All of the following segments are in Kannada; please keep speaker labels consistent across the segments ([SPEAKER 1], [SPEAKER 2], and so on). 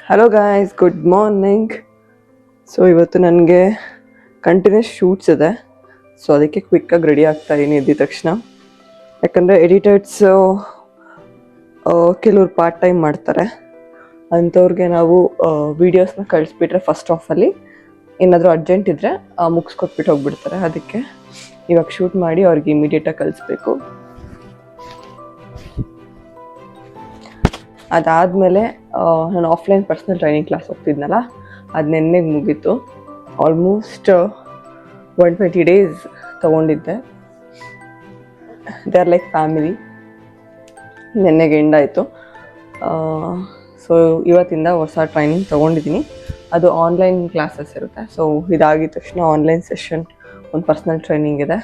[SPEAKER 1] Hello guys, good morning. So ಇವತ್ತು ನನಗೆ ಕಂಟಿನ್ಯೂಸ್ ಶೂಟ್ಸ್ ಇದೆ. ಸೊ ಅದಕ್ಕೆ ಕ್ವಿಕ್ಕಾಗಿ ರೆಡಿ ಆಗ್ತಾಯಿದ್ದೀನಿ ಎದ್ದ ತಕ್ಷಣ. ಯಾಕಂದರೆ ಎಡಿಟರ್ಸು ಕೆಲವ್ರು ಪಾರ್ಟ್ ಟೈಮ್ ಮಾಡ್ತಾರೆ. ಅಂಥವ್ರಿಗೆ ನಾವು ವೀಡಿಯೋಸ್ನ ಕಳಿಸ್ಬಿಟ್ರೆ ಫಸ್ಟ್ ಆಫಲ್ಲಿ ಏನಾದರೂ ಅರ್ಜೆಂಟ್ ಇದ್ದರೆ ಮುಗಿಸ್ಕೊಟ್ಬಿಟ್ಟು ಹೋಗ್ಬಿಡ್ತಾರೆ. ಅದಕ್ಕೆ ಇವಾಗ ಶೂಟ್ ಮಾಡಿ ಅವ್ರಿಗೆ ಇಮಿಡಿಯೇಟಾಗಿ ಕಳಿಸ್ಬೇಕು. ಅದಾದಮೇಲೆ ನಾನು ಆಫ್ಲೈನ್ ಪರ್ಸ್ನಲ್ ಟ್ರೈನಿಂಗ್ ಕ್ಲಾಸ್ ಹೋಗ್ತಿದ್ನಲ್ಲ, ಅದು ನೆನ್ನೆಗೆ ಮುಗೀತು. ಆಲ್ಮೋಸ್ಟ್ 120 ಡೇಸ್ ತೊಗೊಂಡಿದ್ದೆ. They are like family. ನೆನ್ನೆಗೆ ಎಂಡ್ ಆಯಿತು. ಸೊ ಇವತ್ತಿಂದ ಹೊಸ ಟ್ರೈನಿಂಗ್ ತೊಗೊಂಡಿದ್ದೀನಿ. ಅದು ಆನ್ಲೈನ್ ಕ್ಲಾಸಸ್ ಇರುತ್ತೆ. ಸೊ ಇದಾಗಿದ ತಕ್ಷಣ ಆನ್ಲೈನ್ ಸೆಷನ್ ಒಂದು ಪರ್ಸ್ನಲ್ ಟ್ರೈನಿಂಗ್ ಇದೆ,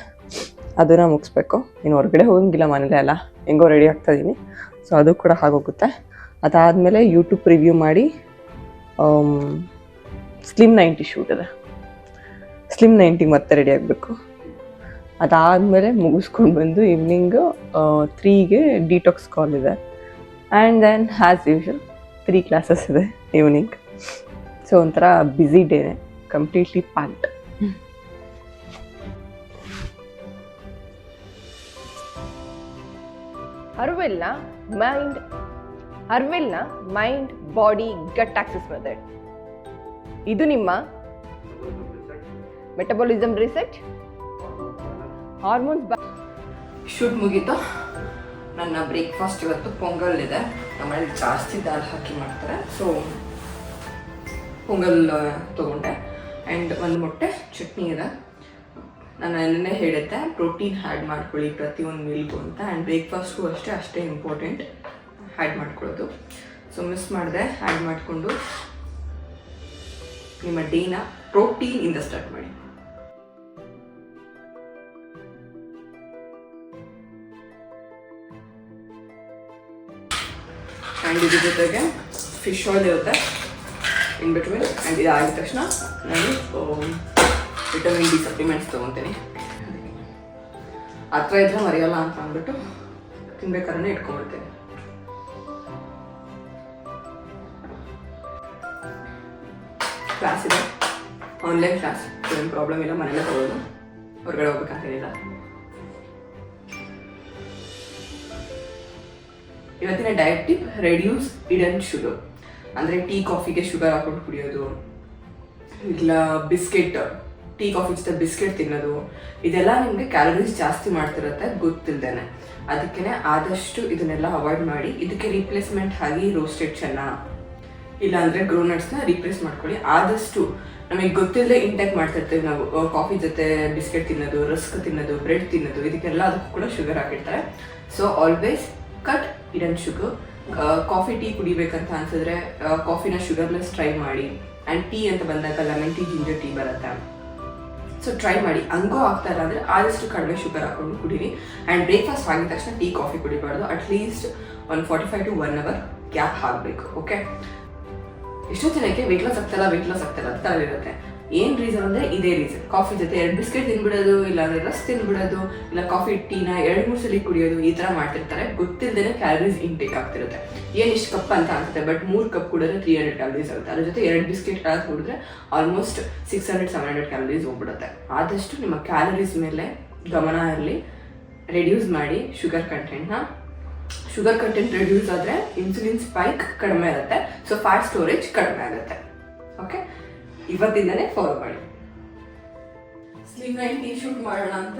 [SPEAKER 1] ಅದನ್ನು ಮುಗಿಸ್ಬೇಕು. ಇನ್ನು ಹೊರಗಡೆ ಹೋಗಂಗಿಲ್ಲ, ಮನೇಲೆ ಅಲ್ಲ, ಹೆಂಗೋ ರೆಡಿ ಆಗ್ತಾಯಿದ್ದೀನಿ. ಸೊ ಅದು ಕೂಡ ಆಗೋಗುತ್ತೆ. ಅದಾದಮೇಲೆ ಯೂಟ್ಯೂಬ್ ರಿವ್ಯೂ ಮಾಡಿ ಸ್ಲಿಮ್ 90 ಶೂಟ್ ಇದೆ. ಸ್ಲಿಮ್ 90 ಮತ್ತೆ ರೆಡಿ ಆಗಬೇಕು. ಅದಾದಮೇಲೆ ಮುಗಿಸ್ಕೊಂಡು ಬಂದು ಈವ್ನಿಂಗು 3ಗೆ ಡಿಟಾಕ್ಸ್ ಕಾಲ್ ಇದೆ. And then as usual 3 classes ಇದೆ ಈವ್ನಿಂಗ್. ಸೊ ಒಂಥರ ಬ್ಯುಸಿ ಡೇನೆ, ಕಂಪ್ಲೀಟ್ಲಿ ಪ್ಯಾಕ್ಡ್.
[SPEAKER 2] ಅರ್ವಿಲ್ನ mind body gut access method. ಇದು ನಿಮ್ಮ ಮೆಟಬಾಲಿಸಮ್ ರಿಸೆಟ್, ಹಾರ್ಮೋನ್ಸ್
[SPEAKER 1] ಶೂಟ್ ಮುಗೀತು. ನನ್ನ ಬ್ರೇಕ್ಫಾಸ್ಟ್ ಇವತ್ತು ಪೊಂಗಲ್ ಇದೆ. ನಮ್ಮಲ್ಲಿ ಜಾಸ್ತಿ ದಾಲ್ ಹಾಕಿ ಮಾಡ್ತಾರೆ. ಸೊ ಪೊಂಗಲ್ ತೊಗೊಂಡೆ. ಆ್ಯಂಡ್ ಒಂದು ಮೊಟ್ಟೆ, ಚಟ್ನಿ ಇದೆ. ನಾನು ನೆನ್ನೆ ಹೇಳಿದ್ದೆ ಪ್ರೋಟೀನ್ ಆ್ಯಡ್ ಮಾಡ್ಕೊಳ್ಳಿ ಪ್ರತಿಯೊಂದು ಮೀಲ್ಗೂ ಅಂತ. ಆ್ಯಂಡ್ ಬ್ರೇಕ್ಫಾಸ್ಟ್ಗೂ ಅಷ್ಟೇ ಇಂಪಾರ್ಟೆಂಟ್ ಆ್ಯಡ್ ಮಾಡ್ಕೊಳ್ಳೋದು. ಸೊ ಮಿಸ್ ಮಾಡಿದೆ. ಆ್ಯಡ್ ಮಾಡಿಕೊಂಡು ನಿಮ್ಮ ಡೇನ ಪ್ರೋಟೀನಿಂದ ಸ್ಟಾರ್ಟ್ ಮಾಡಿ. ಆ್ಯಂಡ್ ಇದ್ರ ಜೊತೆಗೆ ಫಿಶ್ ಆಯಿಲ್ ಇರುತ್ತೆ ಇನ್ ಬಿಟ್ವೀನ್. ಆ್ಯಂಡ್ ಇದು ಆಗಿದ ತಕ್ಷಣ ನಾನು ವಿಟಮಿನ್ ಡಿ ಸಪ್ಲಿಮೆಂಟ್ಸ್ ತೊಗೊತೀನಿ. ಹತ್ರ ಇದ್ರೆ ಮರೆಯೋಲ್ಲ ಅಂತ ಅಂದ್ಬಿಟ್ಟು ತಿನ್ಬೇಕಾದ್ರೆ ಇಟ್ಕೊಂಡ್ಬಿಡ್ತೇನೆ. ಕ್ಲಾಸ್ ಇದೆ, ಆನ್ಲೈನ್ ಕ್ಲಾಸ್. ಏನು ಪ್ರಾಬ್ಲಮ್ ಇಲ್ಲ, ಮನೇಲೆ ತಗೊಳ್ಳೋದು, ಹೊರಗಡೆ ಹೋಗ್ಬೇಕಂತೇನಿಲ್ಲ. ಇವತ್ತಿನ diet tip: reduce hidden sugar. ಅಂದರೆ ಟೀ ಕಾಫಿಗೆ ಶುಗರ್ ಹಾಕೊಂಡು ಕುಡಿಯೋದು, ಇಲ್ಲ ಬಿಸ್ಕೆಟ್, ಟೀ ಕಾಫಿ ಜೊತೆ ಬಿಸ್ಕೆಟ್ ತಿನ್ನೋದು, ಇದೆಲ್ಲ ನಿಮಗೆ ಕ್ಯಾಲರೀಸ್ ಜಾಸ್ತಿ ಮಾಡ್ತಿರುತ್ತೆ ಗೊತ್ತಿಲ್ದೇನೆ. ಅದಕ್ಕೆ ಆದಷ್ಟು ಇದನ್ನೆಲ್ಲ ಅವಾಯ್ಡ್ ಮಾಡಿ. ಇದಕ್ಕೆ ರೀಪ್ಲೇಸ್ಮೆಂಟ್ ಆಗಿ ರೋಸ್ಟೆಡ್ ಚೆನ್ನ ಇಲ್ಲಾಂದರೆ ಗ್ರೋನಟ್ಸ್ನ ರೀಪ್ಲೇಸ್ ಮಾಡ್ಕೊಳ್ಳಿ. ಆದಷ್ಟು ನಮಗೆ ಗೊತ್ತಿಲ್ಲದೆ ಇಂಟೇಕ್ ಮಾಡ್ತಿರ್ತೀವಿ ನಾವು. ಕಾಫಿ ಜೊತೆ ಬಿಸ್ಕೆಟ್ ತಿನ್ನೋದು, ರಸ್ಕ್ ತಿನ್ನೋದು, ಬ್ರೆಡ್ ತಿನ್ನೋದು, ಇದಕ್ಕೆಲ್ಲ ಅದಕ್ಕೂ ಕೂಡ ಶುಗರ್ ಹಾಕಿರ್ತಾರೆ. So always cut hidden sugar. Coffee tea ಕುಡಿಬೇಕಂತ ಅನ್ಸಿದ್ರೆ ಕಾಫಿನ ಶುಗರ್ಲೆಸ್ ಟ್ರೈ ಮಾಡಿ. ಆ್ಯಂಡ್ ಟೀ ಅಂತ ಬಂದಾಗ ಲೆಮನ್ ಟೀ, ಜಿಂಜರ್ ಟೀ ಬರುತ್ತೆ. ಸೊ ಟ್ರೈ ಮಾಡಿ. ಹಂಗೋ ಆಗ್ತಾ ಇಲ್ಲ ಅಂದರೆ ಆದಷ್ಟು ಕಡಿಮೆ ಶುಗರ್ ಹಾಕೊಂಡು ಕುಡೀರಿ. ಆ್ಯಂಡ್ ಬ್ರೇಕ್ಫಾಸ್ಟ್ ಆಗಿದ ತಕ್ಷಣ ಟೀ ಕಾಫಿ ಕುಡಿಬಾರ್ದು. ಅಟ್ಲೀಸ್ಟ್ ಒಂದು 45 to 1 hour ಗ್ಯಾಪ್ ಆಗಬೇಕು. ಓಕೆ, ಎಷ್ಟೋ ಜನಕ್ಕೆ ವೆಯ್ಟ್ ಲಾಸ್ ಆಗ್ತಾಯಿಲ್ಲ ಅಂತ ತಲೆಯಿರುತ್ತೆ. ಏನು ರೀಸನ್ ಅಂದರೆ ಇದೇ ರೀಸನ್. ಕಾಫಿ ಜೊತೆ 2 ಬಿಸ್ಕೆಟ್ ತಿನ್ಬಿಡೋದು, ಇಲ್ಲಾಂದರೆ ರಸ್ ತಿನ್ಬಿಡೋದು, ಇಲ್ಲ ಕಾಫಿ ಟೀನ 2-3 ಸಲ ಕುಡಿಯೋದು, ಈ ಥರ ಮಾಡ್ತಿರ್ತಾರೆ. ಗೊತ್ತಿಲ್ಲದೇ ಕ್ಯಾಲರೀಸ್ ಇಂಟೇಕ್ ಆಗ್ತಿರುತ್ತೆ. ಏನು ಇಷ್ಟು ಕಪ್ ಅಂತ ಅನ್ಸುತ್ತೆ, ಬಟ್ 3 ಕಪ್ ಕುಡಿದ್ರೆ 300 ಕ್ಯಾಲರೀಸ್ ಆಗುತ್ತೆ. ಅದ್ರ ಜೊತೆ 2 ಬಿಸ್ಕೆಟ್ ಕುಡಿದ್ರೆ ಆಲ್ಮೋಸ್ಟ್ 600-700 ಕ್ಯಾಲರೀಸ್ ಹೋಗ್ಬಿಡುತ್ತೆ. ಆದಷ್ಟು ನಿಮ್ಮ ಕ್ಯಾಲರೀಸ್ ಮೇಲೆ ಗಮನ ಇರಲಿ. ರೆಡ್ಯೂಸ್ ಮಾಡಿ ಶುಗರ್ ಕಂಟೆಂಟ್ನ. ಶುಗರ್ ಕಂಟೆಂಟ್ ರೆಡ್ಯೂಸ್ ಆದರೆ ಇನ್ಸುಲಿನ್ ಸ್ಪೈಕ್ ಕಡಿಮೆ ಇರುತ್ತೆ. ಸೊ ಫ್ಯಾಟ್ ಸ್ಟೋರೇಜ್ ಕಡಿಮೆ ಆಗುತ್ತೆ. ಓಕೆ, ಇವತ್ತಿಂದನೇ ಫಾಲೋ ಮಾಡಿ. ಸ್ಲಿಮ್ 90 ಶೂಟ್ ಮಾಡೋಣ ಅಂತ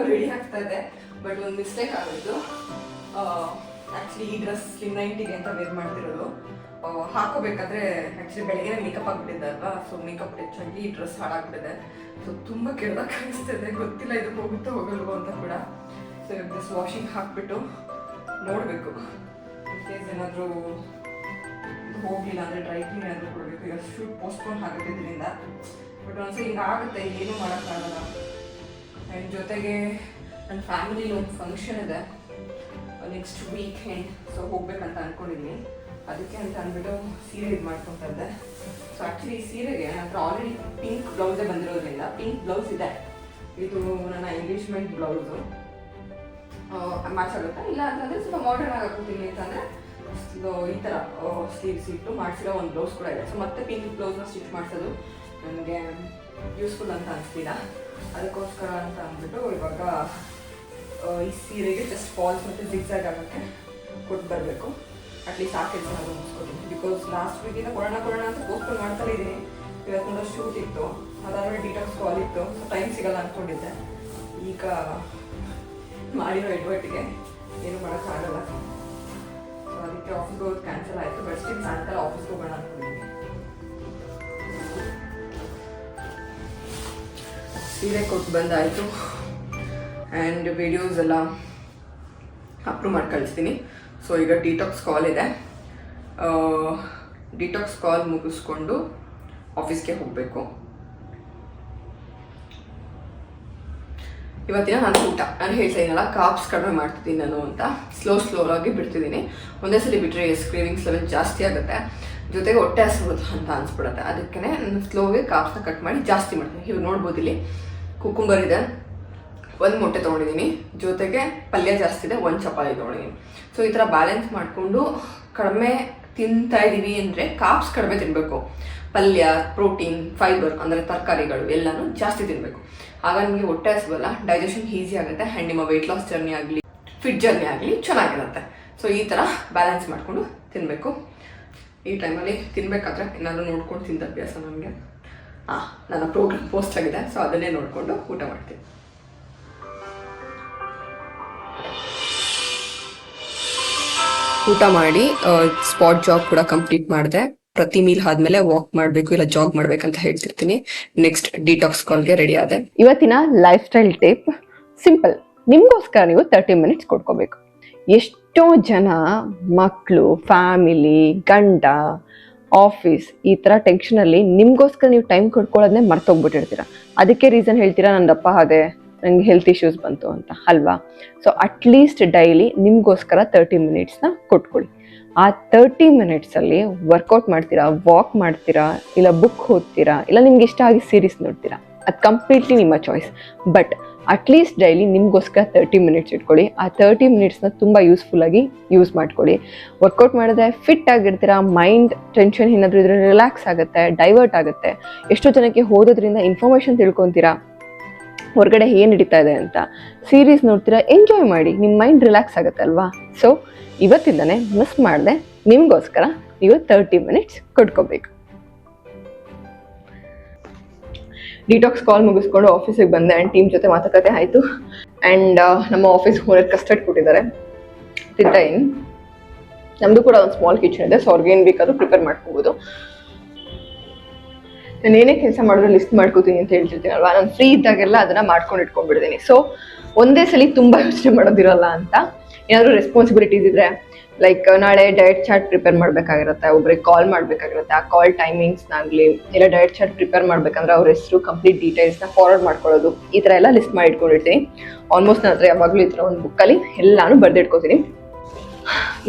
[SPEAKER 1] ರೆಡಿ ಆಗ್ತಾ ಇದೆ. ಬಟ್ ಒಂದು ಮಿಸ್ಟೇಕ್ ಆಗೋದು. ಆ್ಯಕ್ಚುಲಿ ಈ ಡ್ರೆಸ್ ಸ್ಲಿಮ್ 90ಗೆ ಅಂತ ವೇರ್ ಮಾಡ್ತಿರೋದು. ಹಾಕೋಬೇಕಾದ್ರೆ ಆ್ಯಕ್ಚುಲಿ ಬೆಳಗ್ಗೆ ಮೇಕಪ್ ಆಗಿಬಿಟ್ಟಿದ್ದೆ ಅಲ್ವಾ. ಸೊ ಮೇಕಪ್ ಹೆಚ್ಚಾಗಿ ಈ ಡ್ರೆಸ್ ಹಾಳಾಗ್ಬಿಟ್ಟಿದೆ. ಸೊ ತುಂಬ ಕೆಡ್ದಾಗ ಕಾಣಿಸ್ತಿದೆ. ಗೊತ್ತಿಲ್ಲ ಇದು ಹೋಗುತ್ತೋ ಹೋಗಲ್ವೋ ಅಂತ ಕೂಡ. ಸೊ ಡ್ರೆಸ್ ವಾಷಿಂಗ್ ಹಾಕ್ಬಿಟ್ಟು ನೋಡಬೇಕು. ಇನ್ ಕೇಸ್ ಏನಾದರೂ ಹೋಗಲಿಲ್ಲ ಅಂದರೆ ಡ್ರೈ ಕ್ಲೀನ್ ಏನಾದರೂ ಕೊಡಬೇಕು. ಈಗ ಶೂಟ್ ಪೋಸ್ಟ್ಪೋನ್ ಆಗುತ್ತೆ ಇದರಿಂದ. ಬಟ್ ಒಂದ್ಸಲ ಹಿಂಗೆ ಆಗುತ್ತೆ, ಏನೂ ಮಾಡೋಕ್ಕಾಗಲ್ಲ. ಆ್ಯಂಡ್ ಜೊತೆಗೆ ನನ್ನ ಫ್ಯಾಮಿಲಿಲಿ ಒಂದು ಫಂಕ್ಷನ್ ಇದೆ ನೆಕ್ಸ್ಟ್ ವೀಕೆಂಡ್. ಸೊ ಹೋಗ್ಬೇಕಂತ ಅಂದ್ಕೊಂಡಿದ್ದೀನಿ. ಅದಕ್ಕೆ ಅಂತ ಅಂದ್ಬಿಟ್ಟು ಸೀರೆ ಇದು ಮಾಡ್ಕೊತಾ ಇದ್ದೆ. ಸೊ ಆ್ಯಕ್ಚುಲಿ ಈ ಸೀರೆಗೆ ನನ್ನ ಹತ್ರ ಆಲ್ರೆಡಿ ಪಿಂಕ್ ಬ್ಲೌಸೇ ಬಂದಿರೋದ್ರಿಂದ ಪಿಂಕ್ ಬ್ಲೌಸ್ ಇದೆ. ಇದು ನನ್ನ ಎಂಗೇಜ್ಮೆಂಟ್ ಬ್ಲೌಸು. ಮ್ಯಾಚ್ ಆಗುತ್ತಾ ಇಲ್ಲ ಅಂತಂದರೆ ಸ್ವಲ್ಪ ಮಾಡರ್ನ್ ಆಗಿ ಹಾಕೋತೀನಿ ಅಂತಂದರೆ ಈ ಥರ ಸ್ಲೀವ್ಸ್ ಇಟ್ಟು ಮಾಡಿಸಿರೋ ಒಂದು ಬ್ಲೌಸ್ ಕೂಡ ಇದೆ. ಸೊ ಮತ್ತೆ ಪಿಂಕ್ ಬ್ಲೌಸ್ನ ಸ್ಟಿಚ್ ಮಾಡಿಸೋದು ನನಗೆ ಯೂಸ್ಫುಲ್ ಅಂತ ಅನಿಸ್ತಿಲ್ಲ, ಅದಕ್ಕೋಸ್ಕರ ಅಂತ ಅಂದ್ಬಿಟ್ಟು ಇವಾಗ ಈ ಸೀರೆಗೆ ಜಸ್ಟ್ ಫಾಲ್ಸ್ ಮತ್ತು ಜಿಗ್ಸಾಗ್ ಆಗೋಕ್ಕೆ ಕೊಟ್ಟು ಬರಬೇಕು. ಅಟ್ಲೀಸ್ಟ್ ಆ ಕೆಲಸ ನಾನು ಮುಗಿಸ್ಕೊತೀನಿ. ಬಿಕಾಸ್ ಲಾಸ್ಟ್ ವೀಕಿಂದ ಕೊಡೋಣ ಅಂತ ಪೋಸ್ಟ್ಪೋನ್ ಮಾಡ್ತಾನೆ ಇದ್ದೀನಿ. ಇವತ್ತು ಶೂಟ್ ಇತ್ತು, ಅದಾದ್ಮೇಲೆ ಡಿಟಾಕ್ಸ್ ಕಾಲ್ ಇತ್ತು, ಸೊ ಟೈಮ್ ಸಿಗಲ್ಲ ಅಂದ್ಕೊಂಡಿದ್ದೆ. ಈಗ ಮಾಡಿರೋ ಎಡ್ವರ್ಟಿಗೆ ಏನು ಮಾಡೋಕ್ಕಾಗಲ್ಲ. ಸೊ ಅದಕ್ಕೆ ಆಫೀಸ್ಗೆ ಹೋಗೋದು ಕ್ಯಾನ್ಸಲ್ ಆಯಿತು. ಬಟ್ ಸ್ಟಿಲ್ ಸಾಯಂಕಾಲ ಆಫೀಸ್ಗೆ ಹೋಗೋಣ ಅಂದ್ಕೊಂಡಿದ್ದೀನಿ. ಸೀರೆ ಕೊಟ್ಟು ಬಂದಾಯಿತು ಆ್ಯಂಡ್ ವಿಡಿಯೋಸ್ ಎಲ್ಲ ಅಪ್ರೂವ್ ಮಾಡಿ ಕಳಿಸ್ತೀನಿ. ಸೊ ಈಗ ಡಿಟಾಕ್ಸ್ ಕಾಲ್ ಇದೆ. ಡಿಟಾಕ್ಸ್ ಕಾಲ್ ಮುಗಿಸ್ಕೊಂಡು ಆಫೀಸ್ಗೆ ಹೋಗಬೇಕು. ಇವತ್ತಿನ ನಾನು ಊಟ ನಾನು ಹೇಳ್ತಾ ಇದ್ದೀನಲ್ಲ, ಕಾರ್ಬ್ಸ್ ಕಡಿಮೆ ಮಾಡ್ತಿದ್ದೀನಿ ನಾನು ಅಂತ. ಸ್ಲೋ ಆಗಿ ಬಿಡ್ತಿದ್ದೀನಿ. ಒಂದೇ ಸಲ ಬಿಟ್ಟರೆ ಕ್ರೇವಿಂಗ್ಸ್ ಲೆವೆಲ್ ಜಾಸ್ತಿ ಆಗುತ್ತೆ, ಜೊತೆಗೆ ಹೊಟ್ಟೆ ಹಸಿಬೋದು ಅಂತ ಅನಿಸ್ಬಿಡುತ್ತೆ. ಅದಕ್ಕೆ ನಾನು ಸ್ಲೋಗೆ ಕಾರ್ಬ್ಸ್ನ ಕಟ್ ಮಾಡಿ ಜಾಸ್ತಿ ಮಾಡ್ತೀನಿ. ಇವಾಗ ನೋಡ್ಬೋದು ಇಲ್ಲಿ ಕುಕುಂಬರ್ ಇದೆ, 1 ಮೊಟ್ಟೆ ತೊಗೊಂಡಿದ್ದೀನಿ, ಜೊತೆಗೆ ಪಲ್ಯ ಜಾಸ್ತಿ ಇದೆ, 1 ಚಪಾತಿ ತೊಗೊಂಡಿದ್ದೀನಿ. ಸೊ ಈ ಥರ ಬ್ಯಾಲೆನ್ಸ್ ಮಾಡಿಕೊಂಡು ಕಡಿಮೆ ತಿಂತಾ ಇದ್ದೀವಿ ಅಂದರೆ ಕಾರ್ಬ್ಸ್ ಕಡಿಮೆ ತಿನ್ನಬೇಕು. ಪಲ್ಯ, ಪ್ರೋಟೀನ್, ಫೈಬರ್ ಅಂದರೆ ತರಕಾರಿಗಳು ಎಲ್ಲನೂ ಜಾಸ್ತಿ ತಿನ್ನಬೇಕು. ಆಗ ನಿಮಗೆ ಹೊಟ್ಟೆ ಹಸಿವಲ್ಲ, ಡೈಜೆಷನ್ ಈಸಿ ಆಗುತ್ತೆ ಆ್ಯಂಡ್ ನಿಮ್ಮ ವೆಯ್ಟ್ ಲಾಸ್ ಜರ್ನಿ ಆಗಲಿ ಫಿಟ್ ಜರ್ನಿ ಆಗಲಿ ಚೆನ್ನಾಗಿರುತ್ತೆ. ಸೊ ಈ ಥರ ಬ್ಯಾಲೆನ್ಸ್ ಮಾಡಿಕೊಂಡು ತಿನ್ನಬೇಕು. ಈ ಟೈಮಲ್ಲಿ ತಿನ್ನಬೇಕಾದ್ರೆ ಏನಾದರೂ ನೋಡ್ಕೊಂಡು ತಿಂದ ಅಭ್ಯಾಸ ನನಗೆ. ನನ್ನ ಪ್ರೋಗ್ರಾಮ್ ಪೋಸ್ಟ್ ಆಗಿದೆ, ಸೊ ಅದನ್ನೇ ನೋಡಿಕೊಂಡು ಊಟ ಮಾಡ್ತೀನಿ. ಊಟ ಮಾಡಿ ಸ್ಪಾಟ್ ಜಾಗ್ ಕೂಡ ಕಂಪ್ಲೀಟ್ ಮಾಡಿದೆ. ಪ್ರತಿ ಮೀಲ್ ಆದ್ಮೇಲೆ ವಾಕ್ ಮಾಡಬೇಕು ಇಲ್ಲ ಜಾಗ್ ಮಾಡ್ಬೇಕಂತ ಹೇಳ್ತಿರ್ತೀನಿ. ನೆಕ್ಸ್ಟ್ ಡಿಟಾಕ್ಸ್ ಕಾಲ್ಗೆ ರೆಡಿ ಆದೆ.
[SPEAKER 2] ಇವತ್ತಿನ ಲೈಫ್ ಸ್ಟೈಲ್ ಟಿಪ್ ಸಿಂಪಲ್. ನಿಮ್ಗೋಸ್ಕರ ನೀವು 30 ಮಿನಿಟ್ಸ್ ಕೊಡ್ಕೋಬೇಕು. ಎಷ್ಟೋ ಜನ ಮಕ್ಕಳು, ಫ್ಯಾಮಿಲಿ, ಗಂಡ, ಆಫೀಸ್ ಈ ಥರ ಟೆನ್ಷನಲ್ಲಿ ನಿಮ್ಗೋಸ್ಕರ ನೀವು ಟೈಮ್ ಕೊಡ್ಕೊಳ್ಳೋದನ್ನೇ ಮರ್ತೋಗ್ಬಿಟ್ಟಿರ್ತೀರ. ಅದಕ್ಕೆ ರೀಸನ್ ಹೇಳ್ತೀರಾ, ನನ್ನ ದಪ್ಪ ಆದೆ, ನಂಗೆ ಹೆಲ್ತ್ ಇಶ್ಯೂಸ್ ಬಂತು ಅಂತ ಅಲ್ವಾ. ಸೊ ಅಟ್ಲೀಸ್ಟ್ ಡೈಲಿ ನಿಮಗೋಸ್ಕರ 30 ಮಿನಿಟ್ಸ್ನ ಕೊಟ್ಕೊಳ್ಳಿ. ಆ 30 ಮಿನಿಟ್ಸಲ್ಲಿ ವರ್ಕೌಟ್ ಮಾಡ್ತೀರಾ, ವಾಕ್ ಮಾಡ್ತೀರಾ, ಇಲ್ಲ ಬುಕ್ ಓದ್ತೀರಾ, ಇಲ್ಲ ನಿಮ್ಗೆ ಇಷ್ಟ ಆಗಿ ಸೀರೀಸ್ ನೋಡ್ತೀರಾ, ಅದು ಕಂಪ್ಲೀಟ್ಲಿ ನಿಮ್ಮ ಚಾಯ್ಸ್. ಬಟ್ ಅಟ್ಲೀಸ್ಟ್ ಡೈಲಿ ನಿಮಗೋಸ್ಕರ 30 ಮಿನಿಟ್ಸ್ ಇಟ್ಕೊಳ್ಳಿ. ಆ 30 ಮಿನಿಟ್ಸ್ನ ತುಂಬ ಯೂಸ್ಫುಲ್ಲಾಗಿ ಯೂಸ್ ಮಾಡ್ಕೊಳ್ಳಿ. ವರ್ಕೌಟ್ ಮಾಡಿದ್ರೆ ಫಿಟ್ ಆಗಿರ್ತೀರಾ, ಮೈಂಡ್ ಟೆನ್ಷನ್ ಏನಾದರೂ ಇದ್ರೆ ರಿಲ್ಯಾಕ್ಸ್ ಆಗುತ್ತೆ, ಡೈವರ್ಟ್ ಆಗುತ್ತೆ. ಎಷ್ಟೋ ಜನಕ್ಕೆ ಓದೋದ್ರಿಂದ ಇನ್ಫಾರ್ಮೇಷನ್ ತಿಳ್ಕೊತೀರಾ, ಹೊರಗಡೆ ಏನು ನಡೀತಾ ಇದೆ ಅಂತ. ಸೀರೀಸ್ ನೋಡ್ತೀರಾ, ಎಂಜಾಯ್ ಮಾಡಿ, ನಿಮ್ಮ ಮೈಂಡ್ ರಿಲ್ಯಾಕ್ಸ್ ಆಗುತ್ತೆ ಅಲ್ವಾ. ಸೊ ಇವತ್ತಿಂದನೇ ಮಿಸ್ ಮಾಡದೆ ನಿಮಗೋಸ್ಕರ ನೀವು 30 ಮಿನಿಟ್ಸ್ ಕೊಟ್ಕೋಬೇಕು. ಡಿಟಾಕ್ಸ್ ಕಾಲ್ ಮುಗಿಸ್ಕೊಂಡು ಆಫೀಸಿಗೆ ಬಂದೆ ಆ್ಯಂಡ್ ಟೀಮ್ ಜೊತೆ ಮಾತುಕತೆ ಆಯಿತು. ಆ್ಯಂಡ್ ನಮ್ಮ ಆಫೀಸ್ ಓನರ್ ಕಸ್ಟರ್ಡ್ ಕೊಟ್ಟಿದ್ದಾರೆ, ತಿಂತಾ ಇನ್ನು. ನಮ್ಮದು ಕೂಡ ಒಂದು ಸ್ಮಾಲ್ ಕಿಚನ್ ಇದೆ, ಸೊ ಅವ್ರಿಗೇನು ಬೇಕಾದರೂ ಪ್ರಿಪೇರ್ ಮಾಡ್ಕೋಬೋದು. ನಾನು ಏನೇ ಕೆಲಸ ಮಾಡಿದ್ರು ಲಿಸ್ಟ್ ಮಾಡ್ಕೋತೀನಿ ಅಂತ ಹೇಳ್ತಿರ್ತೀನಿ ಅಲ್ವಾ. ನಾನು ಫ್ರೀ ಇದ್ದಾಗೆಲ್ಲ ಅದನ್ನು ಮಾಡ್ಕೊಂಡು ಇಟ್ಕೊಂಡ್ಬಿಡ್ತೀನಿ. ಸೊ ಒಂದೇ ಸಲ ತುಂಬ ಯೋಚನೆ ಮಾಡೋದಿರಲ್ಲ ಅಂತ. ಏನಾದರೂ ರೆಸ್ಪಾನ್ಸಿಬಿಲಿಟೀಸ್ ಇದ್ರೆ, ಲೈಕ್ ನಾಳೆ ಡಯಟ್ ಚಾರ್ಟ್ ಪ್ರಿಪೇರ್ ಮಾಡಬೇಕಾಗಿರುತ್ತೆ, ಒಬ್ರಿಗೆ ಕಾಲ್ ಮಾಡಬೇಕಾಗಿರುತ್ತೆ, ಆ ಕಾಲ್ ಟೈಮಿಂಗ್ಸ್ನಾಗಲಿ ಇಲ್ಲ ಡಯಟ್ ಚಾರ್ಟ್ ಪ್ರಿಪೇರ್ ಮಾಡಬೇಕಂದ್ರೆ ಅವ್ರ ಹೆಸರು, ಕಂಪ್ಲೀಟ್ ಡೀಟೇಲ್ಸ್ನ ಫಾರ್ವರ್ಡ್ ಮಾಡ್ಕೊಳ್ಳೋದು, ಈ ಥರ ಎಲ್ಲ ಲಿಸ್ಟ್ ಮಾಡಿ ಇಟ್ಕೊಂಡಿರ್ತೀನಿ. ಆಲ್ಮೋಸ್ಟ್ ನನ್ನ ಹತ್ರ ಯಾವಾಗಲೂ ಈ ಥರ ಒಂದು ಬುಕ್ಕಲ್ಲಿ ಎಲ್ಲಾನು ಬರೆದಿಟ್ಕೋತೀನಿ.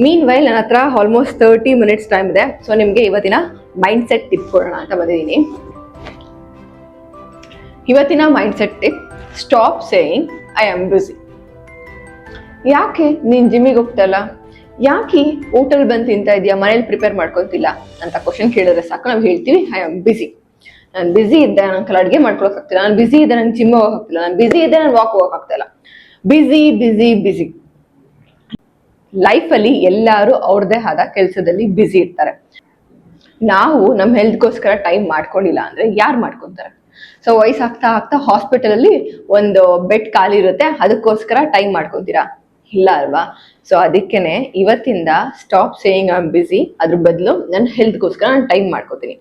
[SPEAKER 2] ಮೀನ್ ವೈಲ್ ನನ್ನ ಹತ್ರ ಆಲ್ಮೋಸ್ಟ್ 30 ಮಿನಿಟ್ಸ್ ಟೈಮ್ ಇದೆ. ಸೊ ನಿಮಗೆ ಇವತ್ತಿನ ಮೈಂಡ್ ಸೆಟ್ ಟಿಪ್ ಕೊಡೋಣ ಅಂತ ಬಂದಿದ್ದೀನಿ. ಇವತ್ತಿನ mind set tip, stop saying I am busy. ಯಾಕೆ ನೀನು ಜಿಮ್ಮಿಗೆ ಹೋಗ್ತಲ್ಲ, ಯಾಕೆ ಹೋಟೆಲ್ ಬಂದು ತಿಂತಾ ಇದೆಯಾ, ಮನೇಲಿ ಪ್ರಿಪೇರ್ ಮಾಡ್ಕೊತಿಲ್ಲ ಅಂತ ಕ್ವಶನ್ ಕೇಳಿದ್ರೆ ಸಾಕು, ನಾವು ಹೇಳ್ತೀವಿ ಐ ಆಮ್ ಬಿಸಿ. ನಾನು ಬಿಸಿ ಇದ್ದೆ, ನನ್ನ ಕೈಲಿ ಅಡುಗೆ ಮಾಡ್ಕೊಳಕ್ಕಾಗ್ತಿಲ್ಲ, ನಾನು ಬಿಸಿ ಇದ್ದೆ, ನಂಗೆ ಜಿಮ್ ಹೋಗೋಕ್ಕಾಗ್ತಿಲ್ಲ, ನಾನು ಬಿಸಿ ಇದ್ದೆ, ನಾನು ವಾಕ್ ಹೋಗೋಕ್ಕಾಗ್ತಿಲ್ಲ. ಬಿಸಿ ಬಿಸಿ ಬಿಸಿ. ಲೈಫಲ್ಲಿ ಎಲ್ಲರೂ ಅವ್ರದ್ದೇ ಆದ ಕೆಲಸದಲ್ಲಿ ಬ್ಯುಸಿ ಇರ್ತಾರೆ. ನಾವು ನಮ್ಮ ಹೆಲ್ತ್ಗೋಸ್ಕರ ಟೈಮ್ ಮಾಡ್ಕೊಂಡಿಲ್ಲ ಅಂದರೆ ಯಾರು ಮಾಡ್ಕೊತಾರೆ? ಸೊ ವಯಸ್ಸಾಗ್ತಾ ಆಗ್ತಾ ಹಾಸ್ಪಿಟಲಲ್ಲಿ ಒಂದು ಬೆಡ್ ಖಾಲಿ ಇರುತ್ತೆ, ಅದಕ್ಕೋಸ್ಕರ ಟೈಮ್ ಮಾಡ್ಕೊತೀರಾ? ಇಲ್ಲ ಅಲ್ವಾ. ಸೊ ಅದಕ್ಕೇನೆ ಇವತ್ತಿಂದ stop saying I am busy, ಅದ್ರ ಬದಲು ನನ್ನ ಹೆಲ್ತ್ಗೋಸ್ಕರ ನಾನು ಟೈಮ್ ಮಾಡ್ಕೋತೀನಿ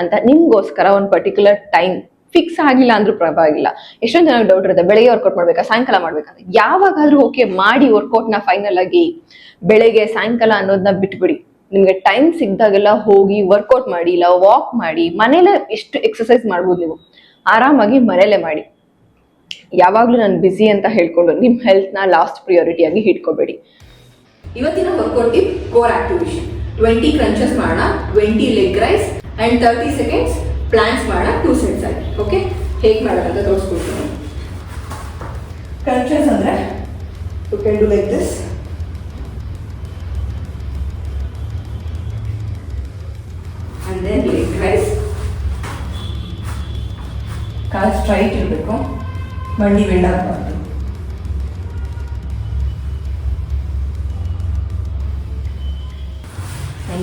[SPEAKER 2] ಅಂತ ನಿಮ್ಗೋಸ್ಕರ ಒಂದು ಪರ್ಟಿಕ್ಯುಲರ್ ಟೈಮ್ ಫಿಕ್ಸ್ ಆಗಿಲ್ಲ ಅಂದ್ರೂ ಪರವಾಗಿಲ್ಲ. ಎಷ್ಟೊಂದು ಜನಕ್ಕೆ ಡೌಟ್ ಇರುತ್ತೆ, ಬೆಳಗ್ಗೆ ವರ್ಕೌಟ್ ಮಾಡ್ಬೇಕಾ ಸಾಯಂಕಾಲ ಮಾಡ್ಬೇಕಂತ. ಯಾವಾಗಾದ್ರೂ ಓಕೆ ಮಾಡಿ ವರ್ಕೌಟ್ನ ಫೈನಲ್ ಆಗಿ. ಬೆಳಗ್ಗೆ ಸಾಯಂಕಾಲ ಅನ್ನೋದನ್ನ ಬಿಟ್ಬಿಡಿ. ನಿಮ್ಗೆ ಟೈಮ್ ಸಿಗ್ದಾಗೆಲ್ಲ ಹೋಗಿ ವರ್ಕೌಟ್ ಮಾಡಿ, ಇಲ್ಲ ವಾಕ್ ಮಾಡಿ. ಮನೇಲೆ ಎಷ್ಟು ಎಕ್ಸಸೈಸ್ ಮಾಡ್ಬೋದು ನೀವು, ಆರಾಮಾಗಿ ಮನೇಲೆ ಮಾಡಿ. ಯಾವಾಗ್ಲೂ ನಾನು ಬಿಸಿ ಅಂತ ಹೇಳ್ಕೊಂಡು ನಿಮ್ಮ ಹೆಲ್ತ್ನ ಲಾಸ್ಟ್ ಪ್ರಿಯಾರಿಟಿಯಾಗಿ ಇಟ್ಕೋಬೇಡಿ.
[SPEAKER 1] ಇವತ್ತಿನ workout tip, core activation. 20 crunches ಮಾಡೋಣ, 20 leg raise and 30 seconds planks ಮಾಡೋಣ 2 ಸೆಟ್ಸ್ ಆಗಿ. ಓಕೆ, ಹೇಗೆ ಮಾಡೋದಂತ ತೋರಿಸ್ಕೊಡ್ತೀನಿ. ಕ್ರಂಚಸ್ ಅಂದ್ರೆ you can do like this. ಕಾಲು ಸ್ಟ್ರೈಟ್ ಇರಬೇಕು, ಮಂಡಿ ಬೆಂಡ್ ಆಗಬಾರ್ದು.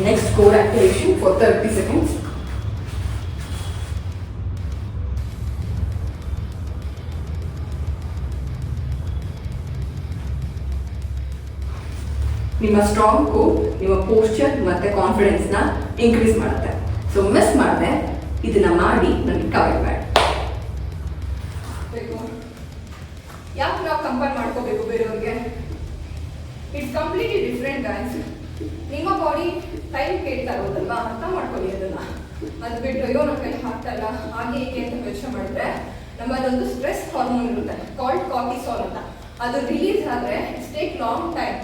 [SPEAKER 1] Next core activation for 30 seconds. ನಿಮ್ಮ ಸ್ಟ್ರಾಂಗ್ ಕೋರ್ ನಿಮ್ಮ ಪೋಸ್ಚರ್ ಮತ್ತು ಕಾನ್ಫಿಡೆನ್ಸ್ನ ಇನ್ಕ್ರೀಸ್ ಮಾಡುತ್ತೆ. ಸೊ ಮಿಸ್ ಮಾಡಿದೆ, ಇದನ್ನ ಮಾಡಿ ನನಗೆ ಕವರ್ ಮಾಡಿ. ಯಾಕೆ ನಾವು ಕಂಪೇರ್ ಮಾಡ್ಕೋಬೇಕು ಬೇರೆಯವ್ರಿಗೆ? It's completely different guys. ನಿಮ್ಮ ಬಾಡಿ ಟೈಮ್ ಕೇಳ್ತಾ ಇರೋದಲ್ವಾ, ಅರ್ಥ ಮಾಡ್ಕೊಳ್ಳಿ ಅದನ್ನ. ಅದು ಬಿಟ್ಟು ಅಯ್ಯೋ ನಮ್ಮ ಕೈ ಹಾಕ್ತಾ ಇಲ್ಲ ಹಾಗೆ ಹೀಗೆ ಅಂತ ಯೋಚನೆ ಮಾಡಿದ್ರೆ ನಮ್ಮದೊಂದು ಸ್ಟ್ರೆಸ್ ಹಾರ್ಮೋನ್ ಇರುತ್ತೆ ಕಾಲ್ಡ್ ಕಾರ್ಟಿಸಾಲ್ ಅಂತ. ಅದು ರಿಲೀಸ್ ಆದರೆ it's take long time.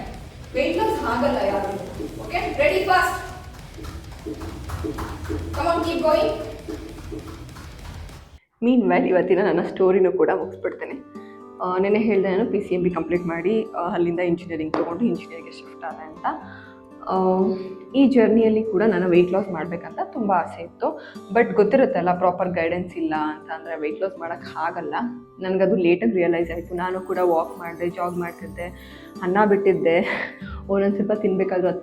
[SPEAKER 1] Weight loss ಆಗಲ್ಲ ಯಾರು. Okay, ready, fast, come on, keep going.
[SPEAKER 2] Meanwhile ಇವತ್ತಿನ ನನ್ನ ಸ್ಟೋರಿನೂ ಕೂಡ ಮುಗಿಸ್ಬಿಡ್ತೇನೆ. ನೆನ್ನೆ ಹೇಳಿದೆ ನಾನು PCMB ಕಂಪ್ಲೀಟ್ ಮಾಡಿ ಅಲ್ಲಿಂದ ಇಂಜಿನಿಯರಿಂಗ್ ತೊಗೊಂಡು ಇಂಜಿನಿಯರಿಂಗ್ಗೆ ಶಿಫ್ಟ್ ಆದೆ ಅಂತ. ಈ ಜರ್ನಿಯಲ್ಲಿ ಕೂಡ ನಾನು ವೆಯ್ಟ್ ಲಾಸ್ ಮಾಡಬೇಕಂತ ತುಂಬ ಆಸೆ ಇತ್ತು. ಬಟ್ ಗೊತ್ತಿರುತ್ತಲ್ಲ, ಪ್ರಾಪರ್ ಗೈಡೆನ್ಸ್ ಇಲ್ಲ ಅಂತ ಅಂದರೆ ವೆಯ್ಟ್ ಲಾಸ್ ಮಾಡೋಕ್ಕೆ ಆಗಲ್ಲ. ನನಗದು ಲೇಟಾಗಿ ರಿಯಲೈಸ್ ಆಯಿತು. ನಾನು ಕೂಡ ವಾಕ್ ಮಾಡಿದೆ, ಜಾಗ್ ಮಾಡ್ತಿದ್ದೆ, ಅನ್ನ ಬಿಟ್ಟಿದ್ದೆ, ಒಂದೊಂದು ಸ್ವಲ್ಪ ತಿನ್ನಬೇಕಾದ್ರೂ ಅದು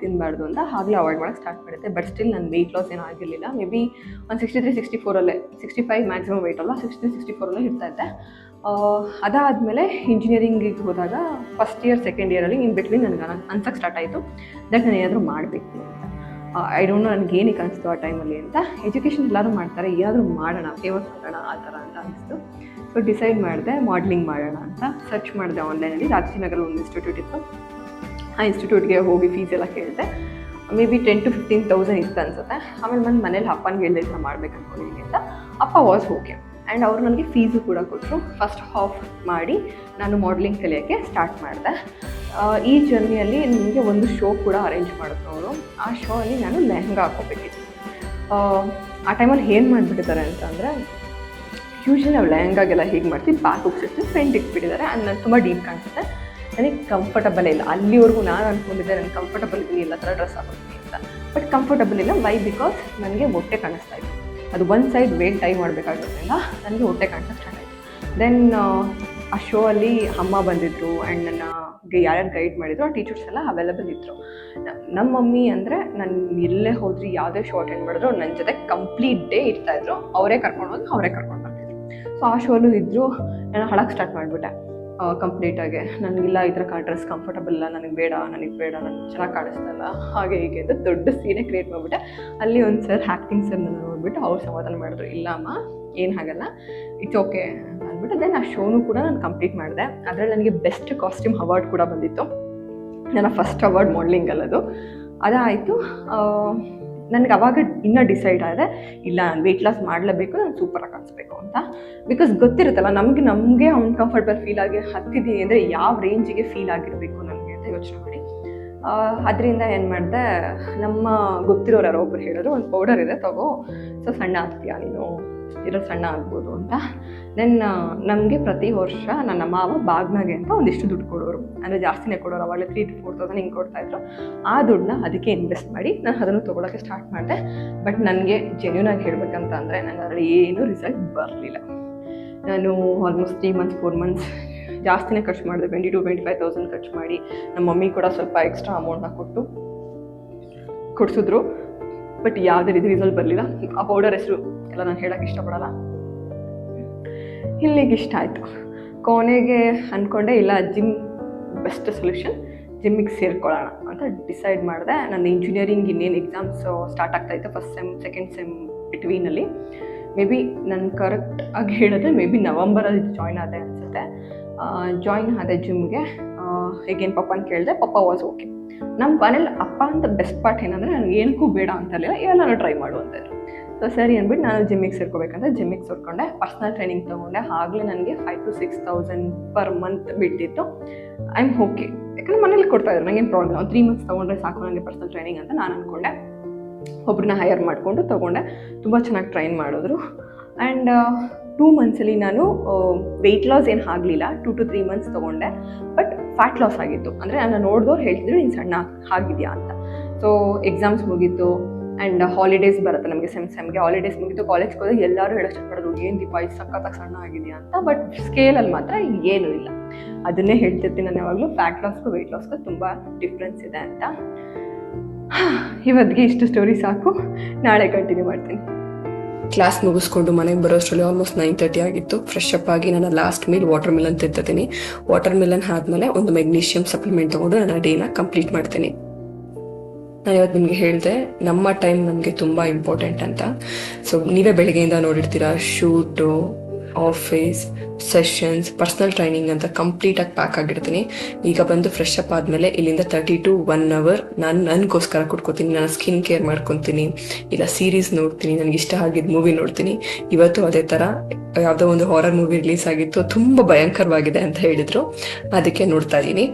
[SPEAKER 2] ತಿನ್ನಬಾರ್ದು ಅಂತ ಆಗಲೇ ಅವಾಯ್ಡ್ ಮಾಡೋಕ್ಕೆ ಸ್ಟಾರ್ಟ್ ಮಾಡಿದ್ದೆ. ಬಟ್ ಸ್ಟಿಲ್ ನನ್ನ ವೆಯ್ಟ್ ಲಾಸ್ ಏನೂ ಆಗಿರಲಿಲ್ಲ. ಮೇ ಬಿ ಒಂದು 63-64 65 ಮ್ಯಾಕ್ಸಿಮಮ್ ವೆಯ್ಟ್ ಅಲ್ಲ, 63-64 ಇರ್ತಾಯಿದ್ದೆ. ಅದಾದಮೇಲೆ ಇಂಜಿನಿಯರಿಂಗಿಗೆ ಹೋದಾಗ ಫಸ್ಟ್ ಇಯರ್ ಸೆಕೆಂಡ್ ಇಯರಲ್ಲಿ ಇನ್ ಬಿಟ್ವೀನ್ ನನಗೆ ಅನ್ಸಕ್ಕೆ ಸ್ಟಾರ್ಟ್ ಆಯಿತು ದಟ್ ನಾನು ಏನಾದರೂ ಮಾಡಬೇಕು ಅಂತ. ಐ ಡೋಂಟ್ ನೋ ನನಗೆ ಏನಕ್ಕೆ ಅನಿಸ್ತು ಆ ಟೈಮಲ್ಲಿ ಅಂತ. ಎಜುಕೇಷನ್ ಎಲ್ಲರೂ ಮಾಡ್ತಾರೆ, ಏನಾದರೂ ಮಾಡೋಣ, ಫೇಮಸ್ ಮಾಡೋಣ ಆ ಥರ ಅಂತ ಅನಿಸ್ತು. ಸೊ ಡಿಸೈಡ್ ಮಾಡಿದೆ ಮಾಡಲಿಂಗ್ ಮಾಡೋಣ ಅಂತ. ಸರ್ಚ್ ಮಾಡಿದೆ ಆನ್ಲೈನಲ್ಲಿ. ರಾಜನಗರ ಒಂದು ಇನ್ಸ್ಟಿಟ್ಯೂಟ್ ಇತ್ತು. ಆ ಇನ್ಸ್ಟಿಟ್ಯೂಟ್ಗೆ ಹೋಗಿ ಫೀಸ್ ಎಲ್ಲ ಕೇಳಿದೆ. ಮೇ ಬಿ 10,000 to 15,000 ಇತ್ತು ಅನಿಸುತ್ತೆ. ಆಮೇಲೆ ನಾನು ಮನೇಲಿ ಅಪ್ಪನಿಗೆ ಹೇಳಿದೆ ಇದನ್ನ ಮಾಡ್ಬೇಕು ಅಂದ್ಕೊಂಡಿದ್ದೀನಿ ಅಂತ. ಅಪ್ಪ ವಾಸ್ ಓಕೆ. ಆ್ಯಂಡ್ ಅವರು ನನಗೆ ಫೀಸು ಕೂಡ ಕೊಟ್ಟರು. ಫಸ್ಟ್ ಹಾಫ್ ಮಾಡಿ ನಾನು ಮಾಡಲಿಂಗ್ ಕಲಿಯೋಕ್ಕೆ ಸ್ಟಾರ್ಟ್ ಮಾಡಿದೆ. ಈ ಜರ್ನಿಯಲ್ಲಿ ನನಗೆ ಒಂದು ಶೋ ಕೂಡ ಅರೇಂಜ್ ಮಾಡಿದ್ರು ಅವರು. ಆ ಶೋ ಅಲ್ಲಿ ನಾನು ಲೆಹಂಗಾ ಹಾಕೋಬೇಕಿತ್ತು. ಆ ಟೈಮಲ್ಲಿ ಏನು ಮಾಡಿಬಿಟ್ಟಿದ್ದಾರೆ ಅಂತಂದರೆ, ಯೂಶ್ವಲಿ ನಾವು ಲೆಹಂಗಾಗೆಲ್ಲ ಹೇಗೆ ಮಾಡ್ತೀವಿ, ಬ್ಯಾಕ್ ಹೋಗ್ಸಿರ್ತೀವಿ, ಫ್ರಂಟ್ ಇಟ್ಬಿಟ್ಟಿದ್ದಾರೆ. ಅದು ನಾನು ತುಂಬ ಡೀಪ್ ಕಾಣಿಸುತ್ತೆ, ನನಗೆ ಕಂಫರ್ಟಬಲ್ ಇಲ್ಲ. ಅಲ್ಲಿವರೆಗೂ ನಾನು ಅಂದ್ಕೊಂಡಿದ್ದೆ ನನಗೆ ಕಂಫರ್ಟಬಲ್ ಇದ್ದೀನಿ ಎಲ್ಲ ಥರ ಡ್ರೆಸ್ ಹಾಕೋತೀನಿ ಅಂತ. ಬಟ್ ಕಂಫರ್ಟಬಲ್ ಇಲ್ಲ. ವೈ? ಬಿಕಾಸ್ ನನಗೆ ಹೊಟ್ಟೆ ಕಾಣಿಸ್ತಾ ಇತ್ತು. ಅದು ಒಂದು ಸೈಡ್ ವೇಟ್ ಟೈ ಮಾಡಬೇಕಾಗಿರೋದ್ರಿಂದ ನನಗೆ ಹೊಟ್ಟೆ ಕಾಣಿಸೋಕ್ಕೆ ಸ್ಟಾರ್ಟ್ ಆಯಿತು. ದೆನ್ ಆ ಶೋ ಅಲ್ಲಿ ಅಮ್ಮ ಬಂದಿದ್ದರು ಆ್ಯಂಡ್ ನನಗೆ ಯಾರ್ಯಾರು ಗೈಡ್ ಮಾಡಿದ್ರು ಆ ಟೀಚರ್ಸ್ ಎಲ್ಲ ಅವೈಲೇಬಲ್ ಇದ್ದರು. ನಮ್ಮ ಮಮ್ಮಿ ಅಂದರೆ ನಾನು ಎಲ್ಲೇ ಹೋದ್ರಿ ಯಾವುದೇ ಶೋ ಅಟೆಂಡ್ ಮಾಡಿದ್ರು ನನ್ನ ಜೊತೆ ಕಂಪ್ಲೀಟ್ ಡೇ ಇರ್ತಾಯಿದ್ರು. ಅವರೇ ಕರ್ಕೊಂಡು ಹೋಗಿ ಅವರೇ ಕರ್ಕೊಂಡು ಬರ್ತಿದ್ರು. ಸೊ ಆ ಶೋಲು ಇದ್ದರು. ನಾನು ಹಾಡೋಕ್ಕೆ ಸ್ಟಾರ್ಟ್ ಮಾಡಿಬಿಟ್ಟೆ ಕಂಪ್ಲೀಟಾಗಿ. ನನಗಿಲ್ಲ ಈ ಥರ ಡ್ರೆಸ್ ಕಂಫರ್ಟಬಲ್ ಇಲ್ಲ, ನನಗೆ ಬೇಡ ನನಗೆ ಚೆನ್ನಾಗಿ ಕಾಣಿಸ್ತಲ್ಲ ಹಾಗೆ ಹೀಗೆ ಅಂತ ದೊಡ್ಡ ಸೀನೇ ಕ್ರಿಯೇಟ್ ಮಾಡಿಬಿಟ್ಟೆ. ಅಲ್ಲಿ ಒಂದು ಸರ್ ಆ್ಯಕ್ಟಿಂಗ್ ಸರ್ ನನ್ನ ನೋಡಿಬಿಟ್ಟು ಅವ್ರು ಸಮಾಧಾನ ಮಾಡಿದ್ರು, ಇಲ್ಲ ಅಮ್ಮ ಏನು ಆಗಲ್ಲ, ಇಟ್ಸ್ ಓಕೆ ಅಂದ್ಬಿಟ್ಟು. ದೆನ್ ಆ ಶೋನು ಕೂಡ ನಾನು ಕಂಪ್ಲೀಟ್ ಮಾಡಿದೆ. ಅದರಲ್ಲಿ ನನಗೆ ಬೆಸ್ಟ್ ಕಾಸ್ಟ್ಯೂಮ್ ಅವಾರ್ಡ್ ಕೂಡ ಬಂದಿತ್ತು. ನನ್ನ ಫಸ್ಟ್ ಅವಾರ್ಡ್ ಮಾಡಲಿಂಗಲ್ಲದು. ಅದಾಯಿತು. ನನಗೆ ಅವಾಗ ಇನ್ನೂ ಡಿಸೈಡ್ ಆಗಿದೆ, ಇಲ್ಲ ನಾನು ವೆಯ್ಟ್ ಲಾಸ್ ಮಾಡಲೇಬೇಕು, ನಾನು ಸೂಪರಾಗಿ ಕಾಣಿಸ್ಬೇಕು ಅಂತ. ಬಿಕಾಸ್ ಗೊತ್ತಿರುತ್ತಲ್ಲ ನಮಗೆ ಅನ್ಕಂಫರ್ಟಬಲ್ ಫೀಲ್ ಆಗಿ ಹತ್ತಿದ್ದೀನಿ ಅಂದರೆ ಯಾವ ರೇಂಜಿಗೆ ಫೀಲ್ ಆಗಿರಬೇಕು ನನಗೆ ಅಂತ ಯೋಚನೆ ಮಾಡಿ. ಅದರಿಂದ ಏನು ಮಾಡಿದೆ, ನಮ್ಮ ಗೊತ್ತಿರೋರು ಯಾರೋ ಒಬ್ಬರು ಹೇಳಿದ್ರು, ಒಂದು ಪೌಡರ್ ಇದೆ ತಗೋ, ಸೊ ಸಣ್ಣ ಆಗ್ತೀಯಾ ನೀನು, ಇರೋ ಸಣ್ಣ ಆಗ್ಬೋದು ಅಂತ. ದೆನ್ ನಮಗೆ ಪ್ರತಿ ವರ್ಷ ನನ್ನ ಮಾವ ಬಾಗ್ನಾಗೆ ಅಂತ ಒಂದಿಷ್ಟು ದುಡ್ಡು ಕೊಡೋರು, ಅಂದರೆ ಜಾಸ್ತಿನೇ ಕೊಡೋರು. ಅವಾಗಲೇ 3,000 to 4,000 ಹಿಂಗೆ ಕೊಡ್ತಾಯಿದ್ರು. ಆ ದುಡ್ಡನ್ನ ಅದಕ್ಕೆ ಇನ್ವೆಸ್ಟ್ ಮಾಡಿ ನಾನು ಅದನ್ನು ತೊಗೊಳಕ್ಕೆ ಸ್ಟಾರ್ಟ್ ಮಾಡಿದೆ. ಬಟ್ ನನಗೆ ಜೆನ್ಯೂನಾಗಿ ಹೇಳಬೇಕಂತ ಅಂದರೆ ನನಗೆ ಅದರಲ್ಲಿ ಏನೂ ರಿಸಲ್ಟ್ ಬರಲಿಲ್ಲ. ನಾನು ಆಲ್ಮೋಸ್ಟ್ 3 months 4 months ಜಾಸ್ತಿನೇ ಖರ್ಚು ಮಾಡಿದೆ. 20,000 to 25,000 ಖರ್ಚು ಮಾಡಿ ನಮ್ಮ ಮಮ್ಮಿ ಕೂಡ ಸ್ವಲ್ಪ ಎಕ್ಸ್ಟ್ರಾ ಅಮೌಂಟ್ನ ಕೊಡಿಸಿದ್ರು. ಬಟ್ ಯಾವುದೇ ರೀತಿ ರಿಸಲ್ಟ್ ಬರಲಿಲ್ಲ. ಆ ಪೌಡರ್ ಹೆಸರು ಎಲ್ಲ ನಾನು ಹೇಳೋಕ್ಕೆ ಇಷ್ಟಪಡಲ್ಲ. ಇಲ್ಲಿಗೆ ಇಷ್ಟ ಆಯಿತು. ಕೊನೆಗೆ ಅಂದ್ಕೊಂಡೆ ಇಲ್ಲ ಜಿಮ್ ಬೆಸ್ಟ್ ಸೊಲ್ಯೂಷನ್, ಜಿಮ್ಮಿಗೆ ಸೇರ್ಕೊಳ್ಳೋಣ ಅಂತ ಡಿಸೈಡ್ ಮಾಡಿದೆ. ನನ್ನ ಇಂಜಿನಿಯರಿಂಗ್ ಇನ್ನೇನು ಎಕ್ಸಾಮ್ಸ್ ಸ್ಟಾರ್ಟ್ ಆಗ್ತಾಯಿತ್ತು, ಫಸ್ಟ್ ಸೆಮ್ ಸೆಕೆಂಡ್ ಸೆಮ್ ಬಿಟ್ವೀನಲ್ಲಿ. ಮೇ ಬಿ ನಾನು ಕರೆಕ್ಟಾಗಿ ಹೇಳಿದ್ರೆ ಮೇ ಬಿ ನವಂಬರಲ್ಲಿ ಜಾಯ್ನ್ ಆದೆ ಅನಿಸುತ್ತೆ. ಜಾಯ್ನ್ ಆದೆ ಜಿಮ್ಗೆ. ಹೇಗೇನು ಪಪ್ಪನ ಕೇಳಿದೆ, ಪಪ್ಪ ವಾಸ್ ಓಕೆ. ನಮ್ಮ ಮನೇಲಿ ಅಪ್ಪ ಅಂತ ಬೆಸ್ಟ್ ಪಾರ್ಟ್ ಏನಂದರೆ ನನಗೆ ಏನಕ್ಕೂ ಬೇಡ ಅಂತ ಇರಲಿಲ್ಲ, ಎಲ್ಲನೂ ಟ್ರೈ ಮಾಡು ಅಂತ ಇದ್ರು. ಸೊ ಸರಿ ಅಂದ್ಬಿಟ್ಟು ನಾನು ಜಿಮ್ಮಿಗೆ ಸೇರ್ಕೋಬೇಕಂತ ಜಿಮ್ಮಿಗೆ ಸೇರ್ಕೊಂಡೆ. ಪರ್ಸ್ನಲ್ ಟ್ರೈನಿಂಗ್ ತೊಗೊಂಡೆ. ಆಗಲೇ ನನಗೆ 5,000 to 6,000 per month ಬಿಟ್ಟಿತ್ತು. ಐ ಆಮ್ ಓಕೆ, ಯಾಕಂದರೆ ಮನೇಲಿ ಕೊಡ್ತಾಯಿದ್ರು, ನನಗೇನು ಪ್ರಾಬ್ಲಮ್. 3 months ತೊಗೊಂಡ್ರೆ ಸಾಕು ನನಗೆ ಪರ್ಸ್ನಲ್ ಟ್ರೈನಿಂಗ್ ಅಂತ ನಾನು ಅಂದ್ಕೊಂಡೆ. ಒಬ್ಬರನ್ನ ಹೈಯರ್ ಮಾಡಿಕೊಂಡು ತೊಗೊಂಡೆ. ತುಂಬ ಚೆನ್ನಾಗಿ ಟ್ರೈನ್ ಮಾಡಿದ್ರು. ಆ್ಯಂಡ್ 2 monthsಲ್ಲಿ ನಾನು ವೆಯ್ಟ್ ಲಾಸ್ ಏನು ಆಗಲಿಲ್ಲ. 2 to 3 months ತೊಗೊಂಡೆ. ಬಟ್ ಫ್ಯಾಟ್ ಲಾಸ್ ಆಗಿತ್ತು. ಅಂದರೆ ನನ್ನ ನೋಡಿದವ್ರು ಹೇಳ್ತಿದ್ರು ನೀನು ಸಣ್ಣ ಆಗಿದೆಯಾ ಅಂತ. ಸೊ ಎಕ್ಸಾಮ್ಸ್ ಮುಗೀತು. ಆ್ಯಂಡ್ ಹಾಲಿಡೇಸ್ ಬರುತ್ತೆ ನಮಗೆ ಸೆಮ್ಗೆ ಹಾಲಿಡೇಸ್ ಮುಗಿದು ಕಾಲೇಜ್ಗೆ ಹೋದ್ರೆ ಎಲ್ಲರೂ ಹೇಳೋಕ್ಕೆ ಸ್ಟಾರ್ಟ್ ಮಾಡೋದು ಏನು ದೀಪ ಇದು ಸಖತ್ತಾಗಿ ಸಣ್ಣ ಆಗಿದೆಯಾ ಅಂತ. ಬಟ್ ಸ್ಕೇಲಲ್ಲಿ ಮಾತ್ರ ಏನೂ ಇಲ್ಲ. ಅದನ್ನೇ ಹೇಳ್ತಿರ್ತೀನಿ ನಾನು ಯಾವಾಗಲೂ, ಫ್ಯಾಟ್ ಲಾಸ್ಗೂ ವೆಯ್ಟ್ ಲಾಸ್ಗೂ ತುಂಬ ಡಿಫ್ರೆನ್ಸ್ ಇದೆ ಅಂತ. ಇವತ್ತಿಗೆ ಇಷ್ಟು ಸ್ಟೋರಿ ಸಾಕು, ನಾಳೆ ಕಂಟಿನ್ಯೂ ಮಾಡ್ತೀನಿ.
[SPEAKER 1] ಕ್ಲಾಸ್ ಮುಗಿಸ್ಕೊಂಡು ಮನೆಗೆ ಬರೋಷ್ಟರಲ್ಲಿ ಆಲ್ಮೋಸ್ಟ್ 9:30 ಆಗಿತ್ತು. ಫ್ರೆಶ್ ಅಪ್ ಆಗಿ ನಾನು ಲಾಸ್ಟ್ ಮೀಲ್ ವಾಟರ್ ಮಿಲನ್ ತಿಂತೀನಿ. ವಾಟರ್ ಮಿಲನ್ ಆದಮೇಲೆ ಒಂದು ಮೆಗ್ನೀಷಿಯಂ ಸಪ್ಲಿಮೆಂಟ್ ತೊಗೊಂಡು ನನ್ನ ಡೇನ ಕಂಪ್ಲೀಟ್ ಮಾಡ್ತೀನಿ. ನಾನು ಇವತ್ತು ನಿಮಗೆ ಹೇಳಿದೆ ನಮ್ಮ ಟೈಮ್ ನಮಗೆ ತುಂಬ ಇಂಪಾರ್ಟೆಂಟ್ ಅಂತ. ಸೊ ನೀವೇ ಬೆಳಗ್ಗೆಯಿಂದ ನೋಡಿರ್ತೀರ, shoot, office, sessions, personal training ಅಂತ ಕಂಪ್ಲೀಟಾಗಿ ಪ್ಯಾಕ್ ಆಗಿರ್ತೀನಿ. ಈಗ ಬಂದು ಫ್ರೆಶ್ ಅಪ್ ಆದಮೇಲೆ ಇಲ್ಲಿಂದ 30 to 1 hour ನಾನು ನನಗೋಸ್ಕರ ಕೊಟ್ಕೋತೀನಿ. ನಾನು ಸ್ಕಿನ್ ಕೇರ್ ಮಾಡ್ಕೊತೀನಿ, ಇಲ್ಲ ಸೀರೀಸ್ ನೋಡ್ತೀನಿ, ನನಗೆ ಇಷ್ಟ ಆಗಿದ್ದು ಮೂವಿ ನೋಡ್ತೀನಿ. ಇವತ್ತು ಅದೇ ಥರ ಯಾವುದೋ ಒಂದು ಹಾರರ್ ಮೂವಿ ರಿಲೀಸ್ ಆಗಿತ್ತು, ತುಂಬ ಭಯಂಕರವಾಗಿದೆ ಅಂತ ಹೇಳಿದರು, ಅದಕ್ಕೆ ನೋಡ್ತಾ ಇದ್ದೀನಿ.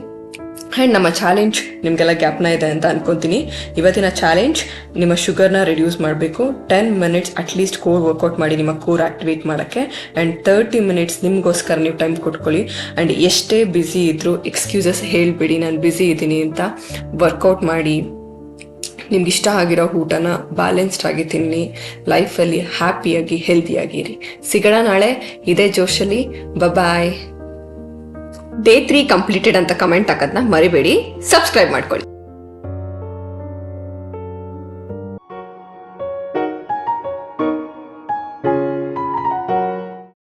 [SPEAKER 1] ಆ್ಯಂಡ್ ನಮ್ಮ ಚಾಲೆಂಜ್ ನಿಮಗೆಲ್ಲ ಜ್ಞಾಪನ ಇದೆ ಅಂತ ಅನ್ಕೊತೀನಿ. ಇವತ್ತಿನ ಚಾಲೆಂಜ್ ನಿಮ್ಮ ಶುಗರ್ನ ರಿಡ್ಯೂಸ್ ಮಾಡಬೇಕು. 10 minutes ಅಟ್ಲೀಸ್ಟ್ ಕೋರ್ ವರ್ಕೌಟ್ ಮಾಡಿ ನಿಮ್ಮ ಕೋರ್ ಆ್ಯಕ್ಟಿವೇಟ್ ಮಾಡೋಕ್ಕೆ. ಆ್ಯಂಡ್ 30 minutes ನಿಮಗೋಸ್ಕರ ನೀವು ಟೈಮ್ ಕೊಟ್ಕೊಳ್ಳಿ. ಆ್ಯಂಡ್ ಎಷ್ಟೇ ಬ್ಯುಸಿ ಇದ್ದರೂ ಎಕ್ಸ್ಕ್ಯೂಸಸ್ ಹೇಳಿಬಿಡಿ, ನಾನು ಬ್ಯುಸಿ ಇದ್ದೀನಿ ಅಂತ. ವರ್ಕೌಟ್ ಮಾಡಿ, ನಿಮ್ಗೆ ಇಷ್ಟ ಆಗಿರೋ ಊಟನ ಬ್ಯಾಲೆನ್ಸ್ಡ್ ಆಗಿ ತಿನ್ನಿ. ಲೈಫಲ್ಲಿ ಹ್ಯಾಪಿಯಾಗಿ ಹೆಲ್ದಿಯಾಗಿರಿ. ಸಿಗೋಣ ನಾಳೆ ಇದೇ ಜೋಶಲ್ಲಿ. ಬಾಯ್. Day 3 ಕಂಪ್ಲೀಟೆಡ್ ಅಂತ ಕಮೆಂಟ್ ಹಾಕೋದನ್ನ ಮರಿಬೇಡಿ. ಸಬ್ಸ್ಕ್ರೈಬ್ ಮಾಡ್ಕೊಳ್ಳಿ.